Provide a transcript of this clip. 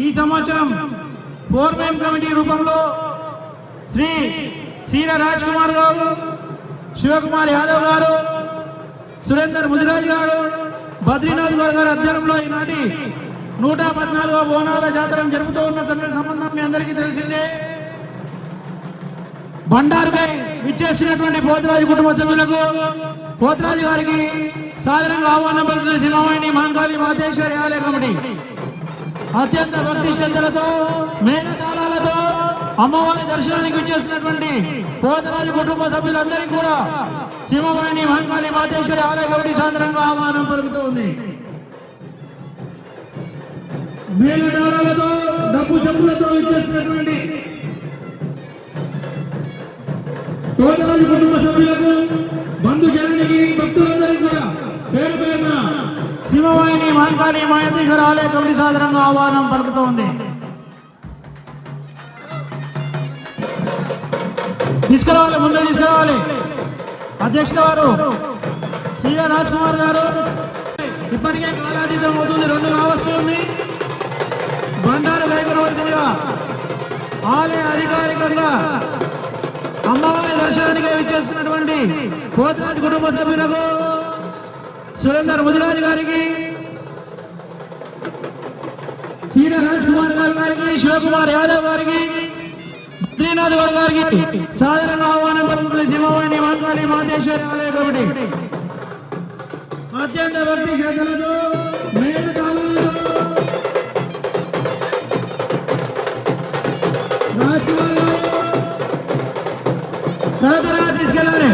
ఈ సంవత్సరం foremen committee రూపంలో శ్రీ సీర రాజ్ కుమార్ గారు, శివకుమార్ యాదవ్ గారు, సురేందర్ ముదిరాజ్ గారు, బద్రీనాథ్ గారు ఆధ్వర్యంలో ఈనాటి 114వ బోనాల జాతరను జరుపుతూ ఉన్న సంబంధం మీ అందరికీ తెలిసిందే. బండారుపై విచ్చేసినటువంటి పోతురాజు కుటుంబ సభ్యులకు, పోతురాజు గారికి సాధారణంగా ఆహ్వానం పలుకుతున్న సింహవాహిని మహంకాళి మాతేశ్వరి ఆలయ కమిటీ అత్యంత భక్తి శ్రద్ధలతో మేళతాళాలతో అమ్మవారి దర్శనానికి విచ్చేసినటువంటి పోతరాజు కుటుంబ సభ్యులందరికీ కూడా సింహవాహిని మహంకాళి మాతేశ్వరి ఆలయ కమిటీ సాధారణంగా ఆహ్వానం పలుకుతూ ఉంది. మేళతాళాలతో డబ్బు చెప్పులతో విచ్చేసినటువంటి పోతరాజు కుటుంబ సభ్యులకు, బంధుజనానికి, భక్తులందరికీ కూడా పేరు పేరున సింహవాహిని మహంకాళి మాతేశ్వరి ఆలయ కమిటీ సాధారణంగా ఆహ్వానం పలుకుతూ ఉంది. తీసుకురావాలి, ముందు తీసుకురావాలి. అధ్యక్షుల వారు సీఆ రాజ్ కుమార్ గారు. ఇప్పటికే కాలాతీతం అవుతుంది, 2 కావస్తుంది. బండారు వైపునవలసిందిగా ఆలయ అధికారికంగా అమ్మవారి దర్శనానికి విచ్చేస్తున్నటువంటి పోతరాజు కుటుంబ సభ్యులకు, సురేందర్ ముదిరాజు గారికి, సీర రాజ్ కుమార్ గారికి, శివకుమార్ యాదవ్ గారికి, బద్రీనాథ్ గారికి సాధారణ ఆహ్వానం పలుకుతున్న సింహవాహిని మహంకాళి మాతేశ్వరి ఆలయ కమిటీ అత్యంత భక్తి శ్రద్ధలతో మేళతాళాలతో రాజ్ కుమార్ గారు తీసుకెళ్ళాలి.